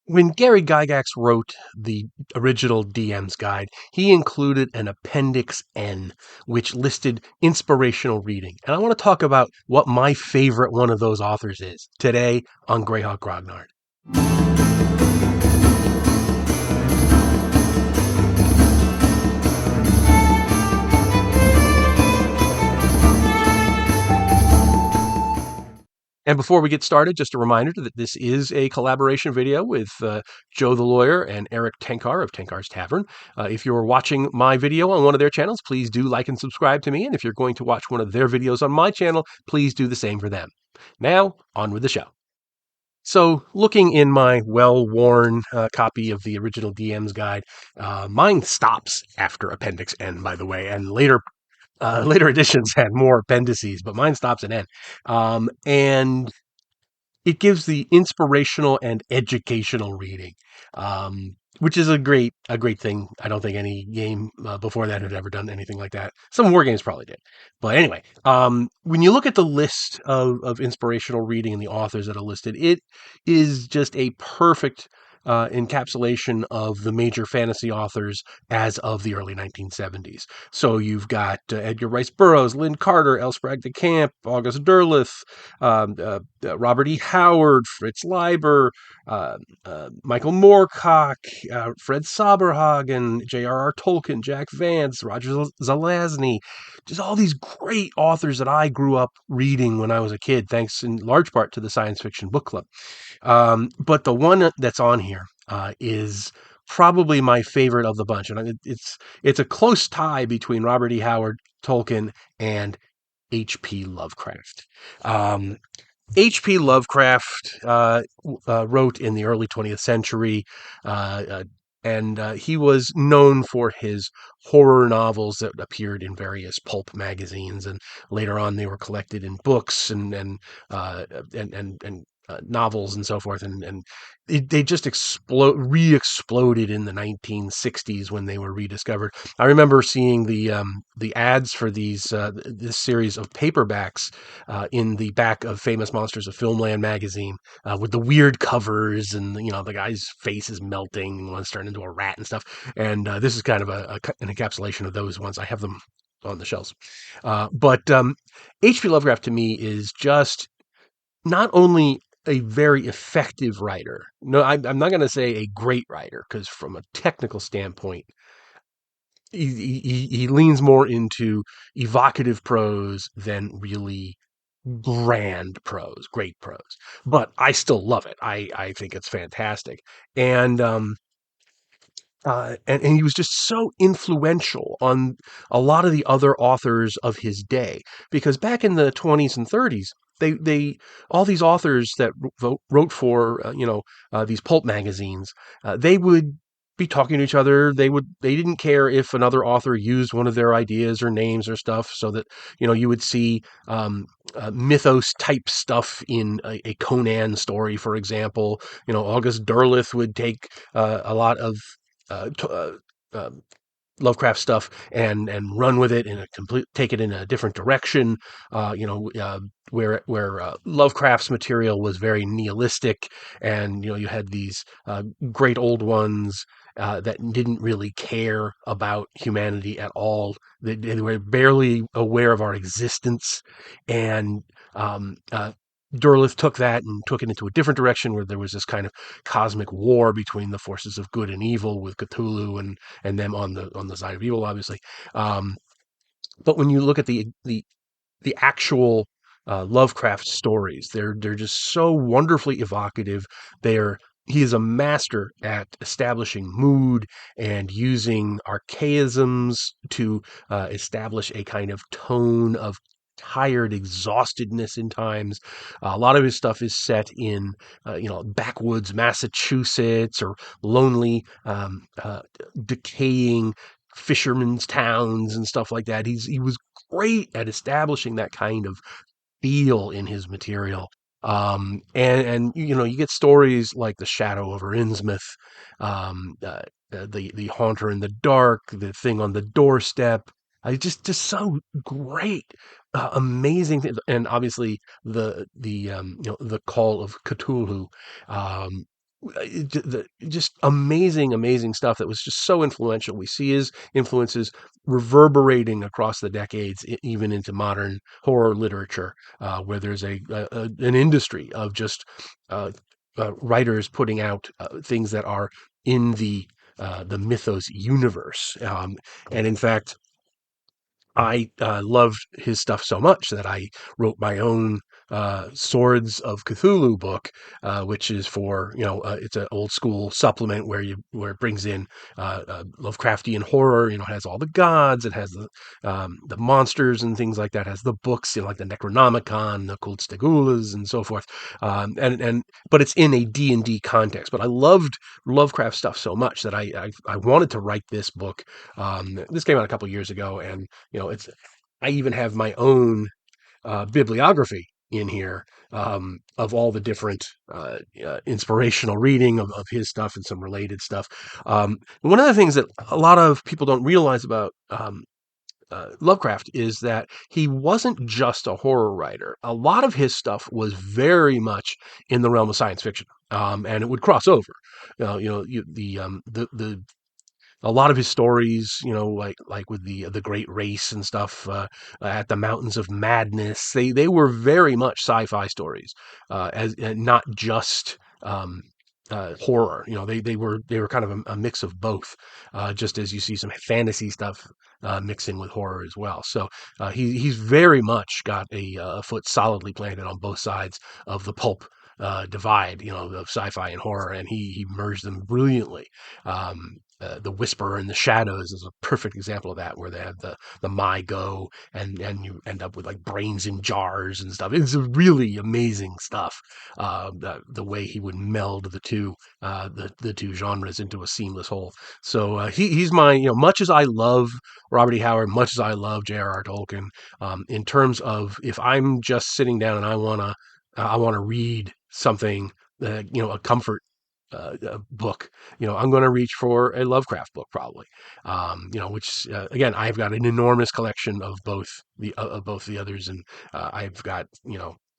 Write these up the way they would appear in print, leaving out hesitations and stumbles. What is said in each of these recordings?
When Gary Gygax wrote the original DM's guide, he included an Appendix N, which listed inspirational reading. And I want to talk about what my favorite one of those authors is today on Greyhawk Grognard. And before we get started, just a reminder that this is a collaboration video with Joe the Lawyer and Eric Tenkar of Tenkar's Tavern. If you're watching my video on one of their channels, please do like and subscribe to me. And if you're going to watch one of their videos on my channel, please do the same for them. Now, on with the show. So, looking in my well-worn copy of the original DM's guide, mine stops after Appendix N, by the way, and later editions had more appendices, but mine stops at N. And it gives the inspirational and educational reading, which is a great thing. I don't think any game before that had ever done anything like that. Some war games probably did, but anyway, when you look at the list of inspirational reading and the authors that are listed, it is just a perfect encapsulation of the major fantasy authors as of the early 1970s. So you've got Edgar Rice Burroughs, Lynn Carter, L. Sprague de Camp, August Derleth, Robert E. Howard, Fritz Leiber, Michael Moorcock, Fred Saberhagen, J.R.R. Tolkien, Jack Vance, Roger Zelazny, just all these great authors that I grew up reading when I was a kid, thanks in large part to the Science Fiction Book Club. But the one that's on here is probably my favorite of the bunch, and it's a close tie between Robert E. Howard, Tolkien, and H.P. Lovecraft. H.P. Lovecraft wrote in the early 20th century, and he was known for his horror novels that appeared in various pulp magazines, and later on they were collected in books and novels and so forth, and they just re-exploded in the 1960s when they were rediscovered. I remember seeing the ads for this series of paperbacks in the back of Famous Monsters of Filmland magazine, with the weird covers, and the guy's face is melting and one's turned into a rat and stuff. And this is kind of an encapsulation of those ones. I have them on the shelves. But H.P. Lovecraft to me is just not only a very effective writer. No, I'm not going to say a great writer, because from a technical standpoint, he leans more into evocative prose than really grand prose, great prose. But I still love it. I think it's fantastic. And and he was just so influential on a lot of the other authors of his day, because back in the 20s and 30s, they all these authors that wrote for these pulp magazines, they would be talking to each other. They didn't care if another author used one of their ideas or names or stuff, so that you would see mythos type stuff in a Conan story, for example. August Derleth would take a lot of uh, t- uh, Lovecraft stuff and run with it take it in a different direction. Where Lovecraft's material was very nihilistic, and you had these great old ones that didn't really care about humanity at all. They were barely aware of our existence, and Derleth took that and took it into a different direction, where there was this kind of cosmic war between the forces of good and evil, with Cthulhu and them on the side of evil, obviously. Um, but when you look at the actual Lovecraft stories, they're just so wonderfully evocative. He is a master at establishing mood and using archaisms to establish a kind of tone of tired exhaustedness in times. A lot of his stuff is set in backwoods Massachusetts, or lonely decaying fishermen's towns and stuff like that. He was great at establishing that kind of feel in his material. And you get stories like The Shadow over Innsmouth, the Haunter in the Dark, The Thing on the Doorstep. Just so great, amazing things. And obviously the Call of Cthulhu. Um, just amazing, amazing stuff that was just so influential. We see his influences reverberating across the decades, even into modern horror literature, where there's an industry of just uh, writers putting out things that are in the mythos universe. And in fact, I loved his stuff so much that I wrote my own Swords of Cthulhu book, which is for it's an old school supplement where it brings in Lovecraftian horror. It has all the gods, it has the monsters and things like that. It has the books, like the Necronomicon, the Kultstegulas, and so forth. And but it's in a D&D context. But I loved Lovecraft stuff so much that I wanted to write this book. This came out a couple years ago, and it's I even have my own bibliography in here of all the different inspirational reading of his stuff and some related stuff. One of the things that a lot of people don't realize about Lovecraft is that he wasn't just a horror writer. A lot of his stuff was very much in the realm of science fiction, and it would cross over. The a lot of his stories, like with the Great Race and stuff, at the Mountains of Madness, they were very much sci-fi stories, as and not just horror. They were kind of a mix of both, just as you see some fantasy stuff mixing with horror as well. So he's very much got a foot solidly planted on both sides of the pulp divide, of sci-fi and horror, and he merged them brilliantly. The Whisperer and the Shadows is a perfect example of that, where they have the My Go, and you end up with like brains in jars and stuff. It's really amazing stuff. The way he would meld the two genres into a seamless whole. So he's my, much as I love Robert E. Howard, much as I love J.R.R. Tolkien, in terms of if I'm just sitting down and I wanna read something, a comfort book, I'm going to reach for a Lovecraft book probably, which again, I've got an enormous collection of both the others, and I've got,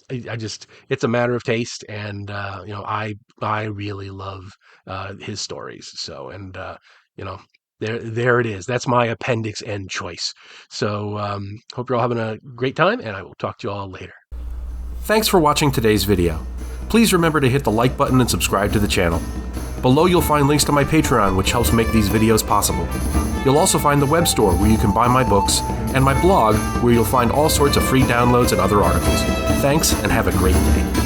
I just, it's a matter of taste, and I really love his stories. So, and there it is. That's my Appendix N choice. So hope you're all having a great time, and I will talk to you all later. Thanks for watching today's video. Please remember to hit the like button and subscribe to the channel. Below you'll find links to my Patreon, which helps make these videos possible. You'll also find the web store where you can buy my books, and my blog where you'll find all sorts of free downloads and other articles. Thanks, and have a great day.